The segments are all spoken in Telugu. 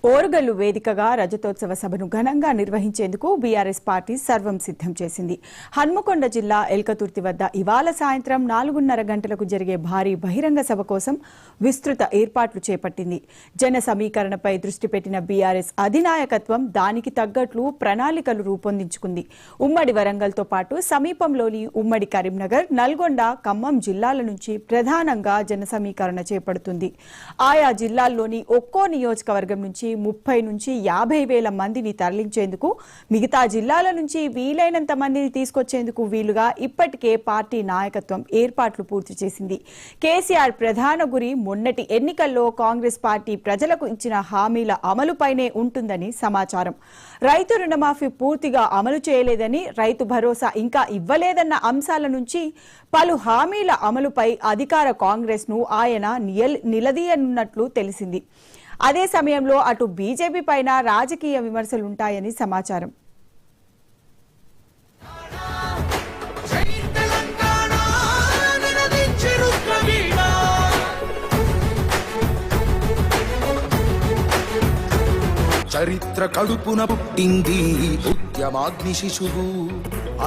ఓరుగల్లు వేదికగా రజతోత్సవ సభను ఘనంగా నిర్వహించేందుకు బీఆర్ఎస్ పార్టీ సర్వం సిద్ధం చేసింది. హన్మకొండ జిల్లా ఎల్కతుర్తి వద్ద ఇవాళ సాయంత్రం 4:30 గంటలకు జరిగే భారీ బహిరంగ సభ కోసం విస్తృత ఏర్పాట్లు చేపట్టింది. జన సమీకరణపై దృష్టి పెట్టిన బీఆర్ఎస్ అధినాయకత్వం దానికి తగ్గట్లు ప్రణాళికలు రూపొందించుకుంది. ఉమ్మడి వరంగల్తో పాటు సమీపంలోని ఉమ్మడి కరీంనగర్, నల్గొండ, ఖమ్మం జిల్లాల నుంచి ప్రధానంగా జన సమీకరణ చేపడుతుంది. ఆయా జిల్లాల్లోని ఒక్కో నియోజకవర్గం నుంచి 30 నుంచి 50 వేల మందిని తరలించేందుకు, మిగతా జిల్లాల నుంచి వీలైనంత మందిని తీసుకొచ్చేందుకు వీలుగా ఇప్పటికే పార్టీ నాయకత్వం ఏర్పాట్లు పూర్తి చేసింది. కేసీఆర్ ప్రధాన గురి మొన్నటి ఎన్నికల్లో కాంగ్రెస్ పార్టీ ప్రజలకు ఇచ్చిన హామీల అమలుపైనే ఉంటుందని సమాచారం. రైతు రుణమాఫీ పూర్తిగా అమలు చేయలేదని, రైతు భరోసా ఇంకా ఇవ్వలేదన్న అంశాల నుంచి పలు హామీల అమలుపై అధికార కాంగ్రెస్ ను ఆయన నిలదీయనున్నట్లు తెలిసింది. అదే సమయంలో అటు బీజేపీ పైన రాజకీయ విమర్శలుంటాయని సమాచారం. చరిత్ర కడుపున పుట్టింది ఉద్యమాగ్ని శిశువు,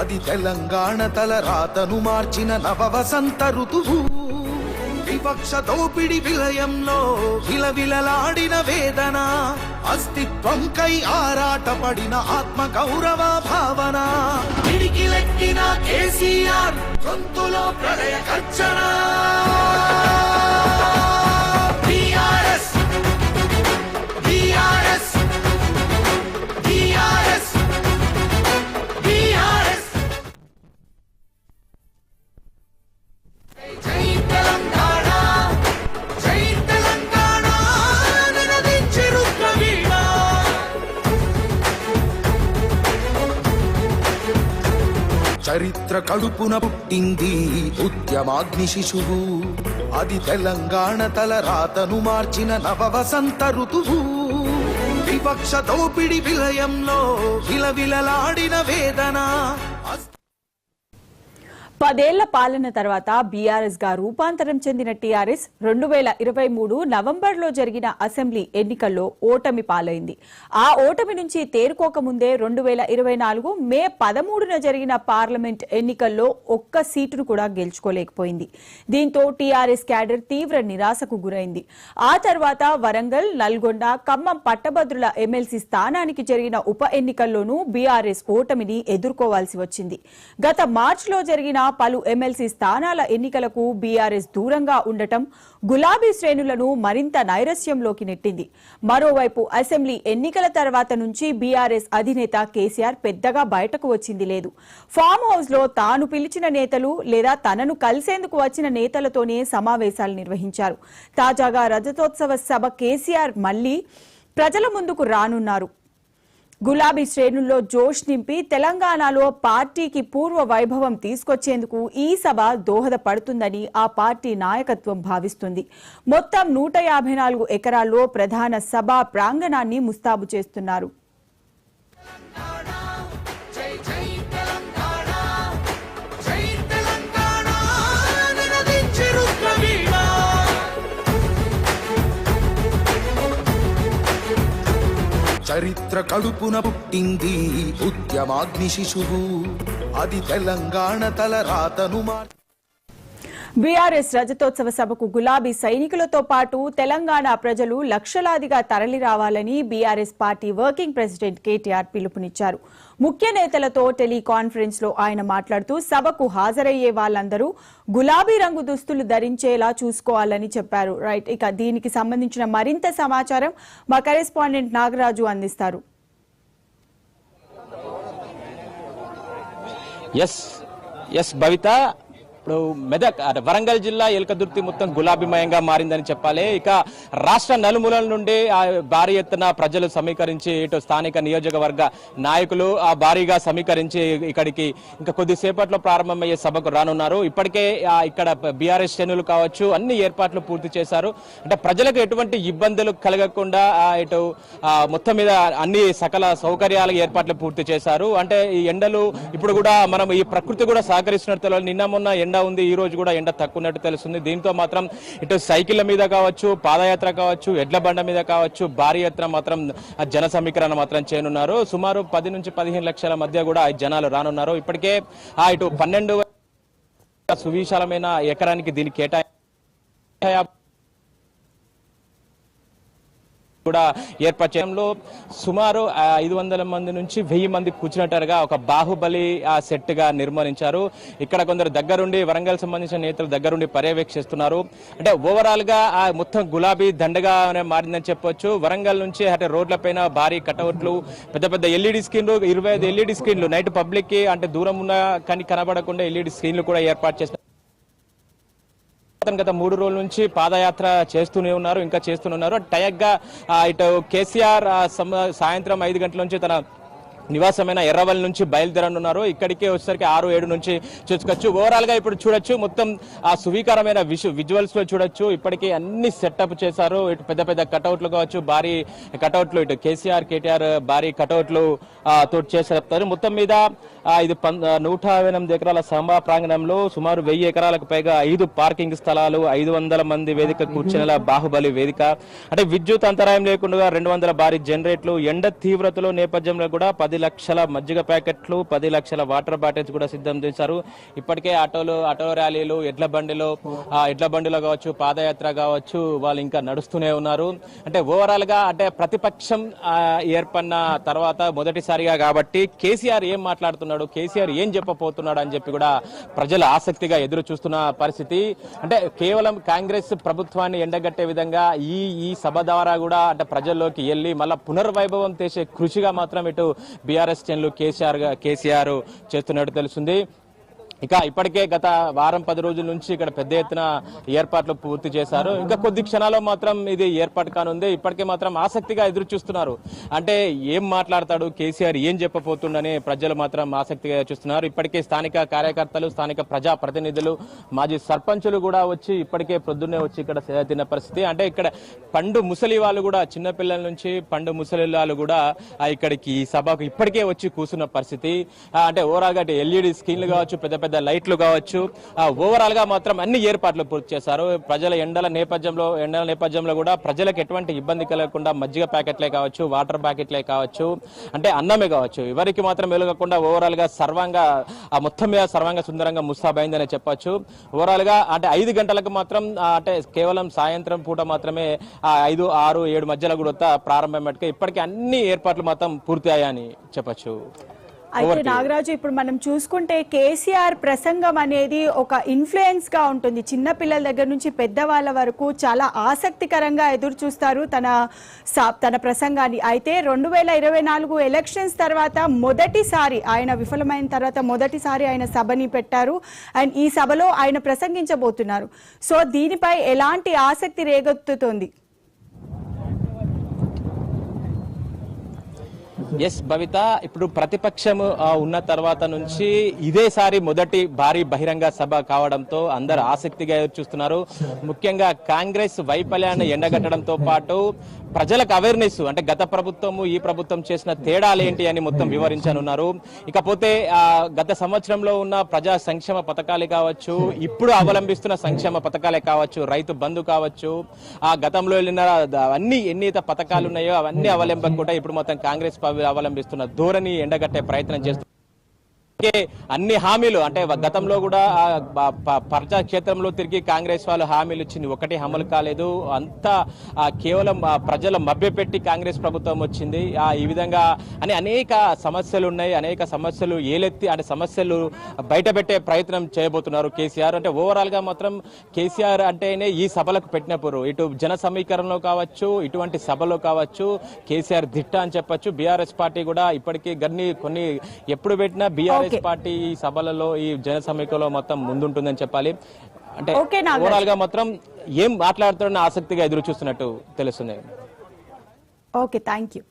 అది తెలంగాణ తలరాతను మార్చిన నవవసంత ఋతువు. వివక్ష దోపిడి విలయంలో విలవిలలాడిన వేదన, అస్తిత్వంకై ఆరాటపడిన ఆత్మ గౌరవ భావన. పిడికిలెక్కిన కేసీఆర్ గొంతులో ప్రళయ గర్జన. చరిత్ర కడుపున పుట్టింది ఉద్యమాగ్ని శిశువు, అది తెలంగాణ తలరాతను మార్చిన నవవసంత ఋతువు. వివక్ష దోపిడి విలయంలో విలవిలలాడిన వేదన. 10 ఏళ్ల పాలన తర్వాత బీఆర్ఎస్ గా రూపాంతరం చెందిన టీఆర్ఎస్ 2023 నవంబర్లో జరిగిన అసెంబ్లీ ఎన్నికల్లో ఓటమి పాలైంది. ఆ ఓటమి నుంచి తేరుకోకముందే 2024 మే 13న జరిగిన పార్లమెంట్ ఎన్నికల్లో ఒక్క సీటును కూడా గెలుచుకోలేకపోయింది. దీంతో టీఆర్ఎస్ క్యాడర్ తీవ్ర నిరాశకు గురైంది. ఆ తర్వాత వరంగల్, నల్గొండ, ఖమ్మం పట్టభద్రుల ఎమ్మెల్సీ స్థానానికి జరిగిన ఉప ఎన్నికల్లోనూ బీఆర్ఎస్ ఓటమిని ఎదుర్కోవాల్సి వచ్చింది. గత మార్చిలో జరిగిన పలు ఎమ్మెల్సీ స్థానాల ఎన్నికలకు బీఆర్ఎస్ దూరంగా ఉండటం గులాబీ శ్రేణులను మరింత నైరస్యంలోకి నెట్టింది. మరోవైపు అసెంబ్లీ ఎన్నికల తర్వాత నుంచి బీఆర్ఎస్ అధినేత కేసీఆర్ పెద్దగా బయటకు వచ్చింది లేదు. ఫామ్ హౌస్ లో తాను పిలిచిన నేతలు లేదా తనను కలిసేందుకు వచ్చిన నేతలతోనే సమావేశాలు నిర్వహించారు. తాజాగా రజతోత్సవ సభ కేసీఆర్ మళ్లీ ప్రజల ముందుకు రానున్నారు. గులాబీ శ్రేణుల్లో జోష్ నింపి తెలంగాణలో పార్టీకి పూర్వ వైభవం తీసుకొచ్చేందుకు ఈ సభ దోహదపడుతుందని ఆ పార్టీ నాయకత్వం భావిస్తుంది. మొత్తం 154 ఎకరాల్లో ప్రధాన సభా ప్రాంగణాన్ని ముస్తాబు చేస్తున్నారు. చరిత్ర కడుపున పుట్టింది ఉద్యమాగ్ని శిశువు, అది తెలంగాణ తలరాతను మార్చిన. బీఆర్ఎస్ రజతోత్సవ సభకు గులాబీ సైనికులతో పాటు తెలంగాణ ప్రజలు లక్షలాదిగా తరలి రావాలని BRS party working president KTR పిలుపునిచ్చారు. ముఖ్య నేతలతో టెలికాన్ఫరెన్స్ లో ఆయన మాట్లాడుతూ సభకు హాజరయ్యే వాళ్ళందరూ గులాబీ రంగు దుస్తులు ధరించేలా చూసుకోవాలని చెప్పారు. రైట్, ఇక దీనికి సంబంధించిన మరింత సమాచారం మా కరెస్పాండెంట్ నాగరాజు అందిస్తారు. ఎస్ భవిత, ఇప్పుడు మెదక్ వరంగల్ జిల్లా ఎల్కదుర్తి మొత్తం గులాబీమయంగా మారిందని చెప్పాలి. ఇక రాష్ట్ర నలుమూలల నుండి భారీ ఎత్తున ప్రజలు సమీకరించి ఇటు స్థానిక నియోజకవర్గ నాయకులు భారీగా సమీకరించి ఇక్కడికి ఇంకా కొద్దిసేపట్లో ప్రారంభమయ్యే సభకు రానున్నారు. ఇప్పటికే ఇక్కడ బీఆర్ఎస్ శ్రేణులు కావచ్చు అన్ని ఏర్పాట్లు పూర్తి చేశారు. అంటే ప్రజలకు ఎటువంటి ఇబ్బందులు కలగకుండా ఇటు మొత్తం మీద అన్ని సకల సౌకర్యాల ఏర్పాట్లు పూర్తి చేశారు. అంటే ఈ ఎండలు ఇప్పుడు కూడా మనం ఈ ప్రకృతి కూడా సహకరిస్తున్నట్టు నిన్న మొన్న ఎండ ఉంది, ఈ రోజు కూడా ఎండ తక్కువ ఉన్నట్టు తెలుస్తుంది. దీంతో మాత్రం ఇటు సైకిళ్ల మీద కావచ్చు, పాదయాత్ర కావచ్చు, ఎడ్ల బండ మీద కావచ్చు భారీ ఎత్తున మాత్రం జన సమీకరణ మాత్రం చేయనున్నారు. సుమారు 10 నుంచి 15 లక్షల మధ్య కూడా జనాలు రానున్నారు. ఇప్పటికే ఇటు 12 సువిశాలమైన ఎకరానికి దీనికి కేటాయింపు కూడా ఏర్పాటు చేయడంలో సుమారు 500 మంది నుంచి 1000 మంది కూర్చున్నట్టుగా ఒక బాహుబలి సెట్ గా నిర్మించారు. ఇక్కడ కొందరు దగ్గరుండి వరంగల్ సంబంధించిన నేతలు దగ్గరుండి పర్యవేక్షిస్తున్నారు. అంటే ఓవరాల్ గా మొత్తం గులాబీ దండగా మారిందని చెప్పొచ్చు. వరంగల్ నుంచి అంటే రోడ్లపైన భారీ కటౌట్లు, పెద్ద పెద్ద ఎల్ఈడి స్క్రీన్లు, 25 ఎల్ఈడి స్క్రీన్లు నైట్ పబ్లిక్ కి అంటే దూరం ఉన్న కానీ కనబడకుండా ఎల్ఈడి స్క్రీన్లు కూడా ఏర్పాటు చేస్తారు. గత 3 రోజుల నుంచి పాదయాత్ర చేస్తూనే ఉన్నారు, ఇంకా చేస్తూనే ఉన్నారు. టయగ్గా ఇటు కేసీఆర్ సాయంత్రం 5 గంటల నుంచి తన నివాసమైన ఎర్రవల్లి నుంచి బయలుదేరనున్నారు. ఇక్కడికే వచ్చేసరికి 6-7 నుంచి చూసుకోవచ్చు. ఓవరాల్ గా ఇప్పుడు చూడొచ్చు, మొత్తం సువీకరమైన విజువల్స్ లో చూడొచ్చు. ఇప్పటికీ అన్ని సెటప్ చేశారు. ఇటు పెద్ద పెద్ద కటౌట్లు కావచ్చు, భారీ కటౌట్లు, ఇటు కేసీఆర్ కేటీఆర్ భారీ కటౌట్లు తోటి చేస్తారు. మొత్తం మీద ఇది 158 ఎకరాల సభా ప్రాంగణంలో సుమారు 1000 ఎకరాలకు పైగా 5 పార్కింగ్ స్థలాలు, 500 మంది వేదిక కూర్చునేలా బాహుబలి వేదిక, అంటే విద్యుత్ అంతరాయం లేకుండా 200 భారీ జనరేట్లు, ఎండ తీవ్రతలో నేపథ్యంలో కూడా 10 లక్షల మజ్జిగ ప్యాకెట్లు, 10 లక్షల వాటర్ బాటిల్స్ కూడా సిద్ధం చేశారు. ఇప్పటికే ఆటో ర్యాలీలు, ఎడ్ల బండిలో కావచ్చు, పాదయాత్ర కావచ్చు, వాళ్ళు ఇంకా నడుస్తూనే ఉన్నారు. అంటే ఓవరాల్ గా అంటే ప్రతిపక్షం ఏర్పడిన తర్వాత మొదటిసారిగా కాబట్టి కేసీఆర్ ఏం మాట్లాడుతున్నాడు, కేసీఆర్ ఏం చెప్పబోతున్నాడు అని చెప్పి కూడా ప్రజలు ఆసక్తిగా ఎదురు చూస్తున్న పరిస్థితి. అంటే కేవలం కాంగ్రెస్ ప్రభుత్వాన్ని ఎండగట్టే విధంగా ఈ సభ ద్వారా కూడా అంటే ప్రజల్లోకి వెళ్లి మళ్ళా పునర్వైభవం చేసే కృషిగా మాత్రం ఇటు బీఆర్ఎస్ శ్రేణులు కేసీఆర్ చేస్తున్నట్టు తెలుస్తుంది. ఇక ఇప్పటికే గత వారం 10 రోజుల నుంచి ఇక్కడ పెద్ద ఎత్తున ఏర్పాట్లు పూర్తి చేశారు. ఇంకా కొద్ది క్షణాల్లో మాత్రం ఇది ఏర్పాటు కానుంది. ఇప్పటికే మాత్రం ఆసక్తిగా ఎదురు చూస్తున్నారు. అంటే ఏం మాట్లాడతాడు కేసీఆర్, ఏం చెప్పబోతుండని ప్రజలు మాత్రం ఆసక్తిగా చూస్తున్నారు. ఇప్పటికే స్థానిక కార్యకర్తలు, స్థానిక ప్రజా ప్రతినిధులు, మాజీ సర్పంచులు కూడా వచ్చి ఇప్పటికే ప్రొద్దున్నే వచ్చి ఇక్కడ సేద తిన్న పరిస్థితి. అంటే ఇక్కడ పండు ముసలి వాళ్ళు కూడా, చిన్నపిల్లల నుంచి పండు ముసలి వాళ్ళు కూడా ఇక్కడికి ఈ సభకు ఇప్పటికే వచ్చి కూర్చున్న పరిస్థితి. అంటే ఓవరాల్ గా ఎల్ఈడి స్క్రీన్లు కావచ్చు, పెద్ద పెద్ద లైట్లు కావచ్చు, ఓవరాల్ గా మాత్రం అన్ని ఏర్పాట్లు పూర్తి చేశారు. ప్రజల ఎండల నేపథ్యంలో కూడా ప్రజలకు ఎటువంటి ఇబ్బంది కలగకుండా మజ్జిగ ప్యాకెట్లే కావచ్చు, వాటర్ ప్యాకెట్లే కావచ్చు, అంటే అన్నమే కావచ్చు, ఎవరికి మాత్రం వెలుగకుండా ఓవరాల్ గా మొత్తం మీద సర్వంగా సుందరంగా ముస్తాబైందనే చెప్పొచ్చు. ఓవరాల్ గా అంటే 5 గంటలకు మాత్రం అంటే కేవలం సాయంత్రం పూట మాత్రమే 5, 6, 7 మధ్యలో కూడా ప్రారంభమైనట్టుగా ఇప్పటికీ అన్ని ఏర్పాట్లు మాత్రం పూర్తి అయ్యాయని చెప్పొచ్చు. అయితే నాగరాజు, ఇప్పుడు మనం చూసుకుంటే కేసీఆర్ ప్రసంగం అనేది ఒక ఇన్ఫ్లుయెన్స్ గా ఉంటుంది. చిన్న పిల్లల దగ్గర నుంచి పెద్దవాళ్ళ వరకు చాలా ఆసక్తికరంగా ఎదురు చూస్తారు తన ప్రసంగాన్ని. అయితే 2024 ఎలక్షన్స్ తర్వాత మొదటిసారి ఆయన విఫలమైన తర్వాత మొదటిసారి ఆయన సభని పెట్టారు. అండ్ ఈ సభలో ఆయన ప్రసంగించబోతున్నారు. సో దీనిపై ఎలాంటి ఆసక్తి రేగొత్తుతోంది? ఎస్ భవిత, ఇప్పుడు ప్రతిపక్షం ఉన్న తర్వాత నుంచి ఇదేసారి మొదటి భారీ బహిరంగ సభ కావడంతో అందరు ఆసక్తిగా చూస్తున్నారు. ముఖ్యంగా కాంగ్రెస్ వైఫల్యాన్ని ఎండగట్టడంతో పాటు ప్రజలకు అవేర్నెస్, అంటే గత ప్రభుత్వము ఈ ప్రభుత్వం చేసిన తేడాలేంటి అని మొత్తం వివరించనున్నారు. ఇకపోతే గత సంవత్సరంలో ఉన్న ప్రజా సంక్షేమ పథకాలు కావచ్చు, ఇప్పుడు అవలంబిస్తున్న సంక్షేమ పథకాలే కావచ్చు, రైతు బంధు కావచ్చు, గతంలో వెళ్ళిన అన్ని ఎన్నిత పథకాలు ఉన్నాయో అవన్నీ అవలంబకుండా ఇప్పుడు మొత్తం కాంగ్రెస్ అవలంబిస్తున్న ధోరణి ఎండగట్టే ప్రయత్నం చేస్తున్నారు. అన్ని హామీలు అంటే గతంలో కూడా ప్రజాక్షేత్రంలో తిరిగి కాంగ్రెస్ వాళ్ళు హామీలు ఇచ్చింది, ఒకటి అమలు కాలేదు. అంతా కేవలం ప్రజల మభ్యపెట్టి కాంగ్రెస్ ప్రభుత్వం వచ్చింది. ఈ విధంగా అని అనేక సమస్యలు ఉన్నాయి, అనేక సమస్యలు ఏలెత్తి అంటే సమస్యలు బయటపెట్టే ప్రయత్నం చేయబోతున్నారు కేసీఆర్. అంటే ఓవరాల్ గా మాత్రం కేసీఆర్ అంటేనే ఈ సభలకు పెట్టినప్పుడు ఇటు జన సమీకరణలో కావచ్చు, ఇటువంటి సభలో కావచ్చు కేసీఆర్ దిట్ట అని చెప్పొచ్చు. బీఆర్ఎస్ పార్టీ కూడా ఇప్పటికీ కొన్ని ఎప్పుడు పెట్టినా బీఆర్ఎస్ పార్టీ ఈ సభలలో, ఈ జన సమీకరణలో మొత్తం ముందుంటుందని చెప్పాలి. అంటే ఓవరాల్ గా మాత్రం ఏం మాట్లాడుతున్న ఆసక్తిగా ఎదురు చూస్తున్నట్టు తెలుస్తుంది. Okay, thank you.